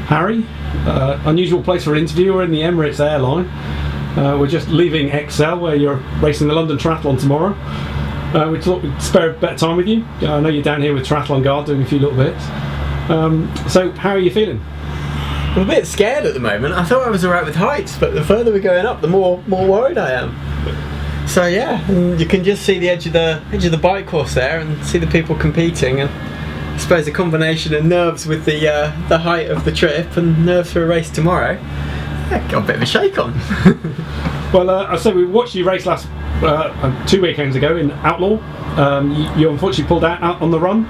Harry. Unusual place for an interview. We're in the Emirates Airline. We're just leaving XL, where you're racing the London Triathlon tomorrow. We thought we'd spare a bit of time with you. I know you're down here with Triathlon Guard doing a few little bits. So how are you feeling? I'm a bit scared at the moment. I thought I was alright with heights, but the further we're going up, the more worried I am. So yeah, and you can just see the edge of the bike course there, and see the people competing. And I suppose a combination of nerves with the height of the trip and nerves for a race tomorrow. Yeah, got a bit of a shake on. Well, I said we watched you race last 2 weekends ago in Outlaw. You unfortunately pulled out on the run.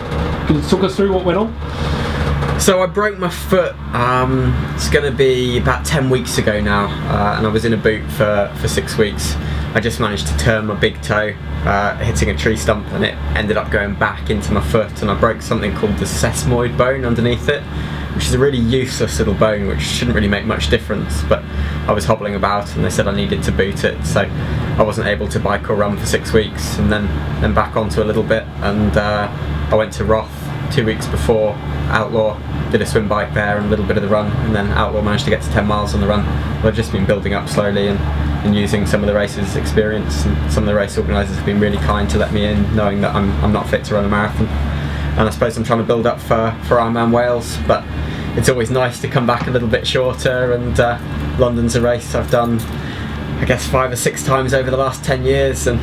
Can you talk us through what went on? So I broke my foot. It's going to be about 10 weeks ago now, and I was in a boot for 6 weeks. I just managed to turn my big toe, hitting a tree stump, and it ended up going back into my foot, and I broke something called the sesamoid bone underneath it, which is a really useless little bone which shouldn't really make much difference, but I was hobbling about and they said I needed to boot it, so I wasn't able to bike or run for 6 weeks, and then back onto a little bit, and I went to Roth 2 weeks before Outlaw, did a swim bike there and a little bit of the run, and then Outlaw managed to get to 10 miles on the run. Well, I've just been building up slowly and using some of the races experience, and some of the race organisers have been really kind to let me in, knowing that I'm not fit to run a marathon. And I suppose I'm trying to build up for Ironman Wales, but it's always nice to come back a little bit shorter, and London's a race I've done I guess 5 or 6 times over the last 10 years, and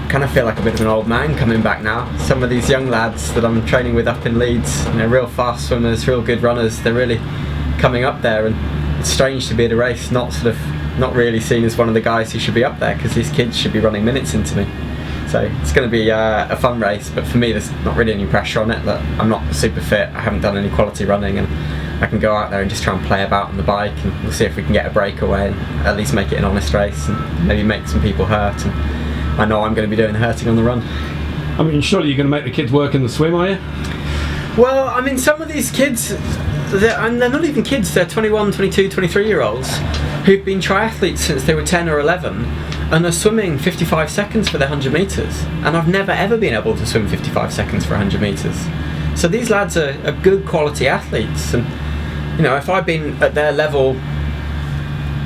kind of feel like a bit of an old man coming back now. Some of these young lads that I'm training with up in Leeds, real fast swimmers, real good runners, they're really coming up there, and it's strange to be at a race not really seen as one of the guys who should be up there, because these kids should be running minutes into me. So it's going to be a fun race, but for me there's not really any pressure on it. That I'm not super fit, I haven't done any quality running, and I can go out there and just try and play about on the bike, and we'll see if we can get a breakaway and at least make it an honest race, and maybe make some people hurt. And I know I'm going to be doing the hurting on the run. I mean, surely you're going to make the kids work in the swim, are you? Well, I mean, some of these kids, they're not even kids, they're 21, 22, 23 year olds who've been triathletes since they were 10 or 11 and are swimming 55 seconds for their 100 metres. And I've never ever been able to swim 55 seconds for 100 metres. So these lads are good quality athletes, and if I'd been at their level,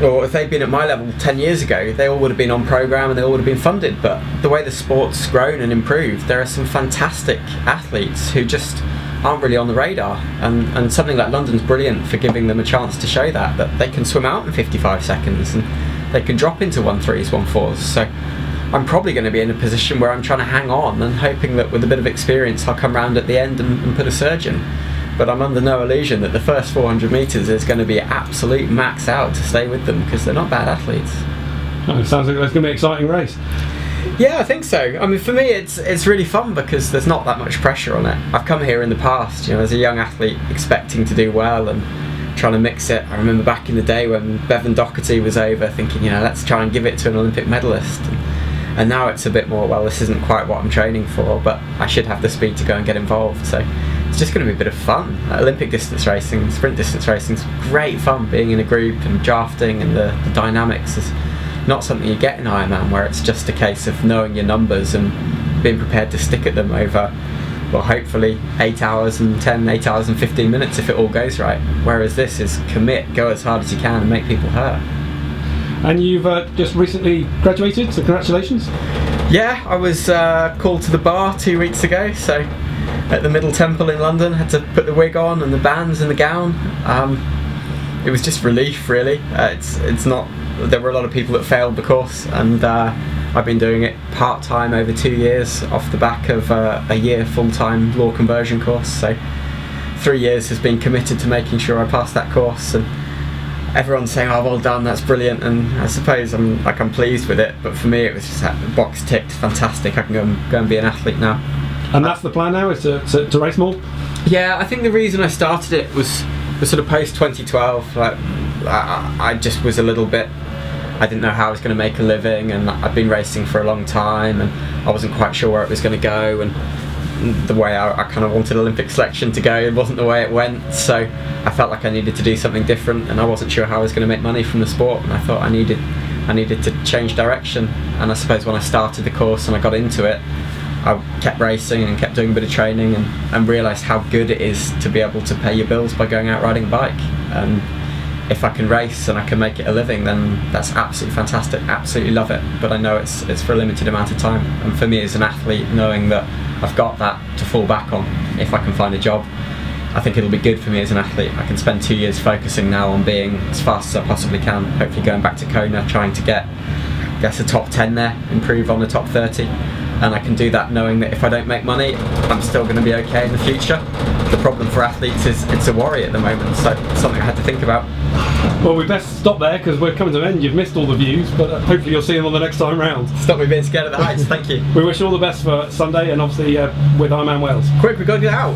or if they'd been at my level 10 years ago, they all would have been on programme and they all would have been funded. But the way the sport's grown and improved, there are some fantastic athletes who just aren't really on the radar, and something like London's brilliant for giving them a chance to show that they can swim out in 55 seconds and they can drop into 1.3s, 1.4s. So I'm probably going to be in a position where I'm trying to hang on and hoping that with a bit of experience I'll come round at the end and put a surge in. But I'm under no illusion that the first 400 metres is going to be absolute max out to stay with them, because they're not bad athletes. Oh, it sounds like it's going to be an exciting race. Yeah, I think so. I mean, for me it's really fun because there's not that much pressure on it. I've come here in the past, as a young athlete, expecting to do well and trying to mix it. I remember back in the day when Bevan Doherty was over, thinking, let's try and give it to an Olympic medalist. And now it's a bit more, well, this isn't quite what I'm training for, but I should have the speed to go and get involved. So it's just going to be a bit of fun. Olympic distance racing, sprint distance racing is great fun. Being in a group and drafting and the dynamics is not something you get in Ironman, where it's just a case of knowing your numbers and being prepared to stick at them over, well, hopefully 8 hours and 8 hours and 15 minutes if it all goes right. Whereas this is commit, go as hard as you can and make people hurt. And you've just recently graduated, so congratulations. Yeah, I was called to the bar 2 weeks ago, so at the Middle Temple in London, had to put the wig on and the bands and the gown. It was just relief, really. It's not. There were a lot of people that failed the course, and I've been doing it part-time over 2 years off the back of a year full-time law conversion course. So 3 years has been committed to making sure I pass that course, and everyone's saying, "Oh, well done, that's brilliant," and I suppose I'm pleased with it. But for me, it was just that box ticked, fantastic. I can go and be an athlete now. And that's the plan now, is to race more? Yeah, I think the reason I started it was sort of post 2012. Like, I just was a little bit, I didn't know how I was going to make a living, and I'd been racing for a long time, and I wasn't quite sure where it was going to go, and the way I kind of wanted Olympic selection to go, it wasn't the way it went. So I felt like I needed to do something different, and I wasn't sure how I was going to make money from the sport, and I thought I needed to change direction. And I suppose when I started the course and I got into it, I kept racing and kept doing a bit of training, and realised how good it is to be able to pay your bills by going out riding a bike. And if I can race and I can make it a living, then that's absolutely fantastic. Absolutely love it. But I know it's for a limited amount of time. And for me as an athlete, knowing that I've got that to fall back on if I can find a job, I think it'll be good for me as an athlete. I can spend 2 years focusing now on being as fast as I possibly can. Hopefully going back to Kona, trying to get, I guess, a top 10 there, improve on the top 30. And I can do that knowing that if I don't make money, I'm still going to be okay in the future. The problem for athletes is it's a worry at the moment, so it's something I had to think about. Well, we best stop there because we're coming to an end. You've missed all the views, but hopefully you'll see them on the next time round. Stop me being scared of the heights, thank you. We wish you all the best for Sunday and obviously with Ironman Wales. Quick, we've got to get out.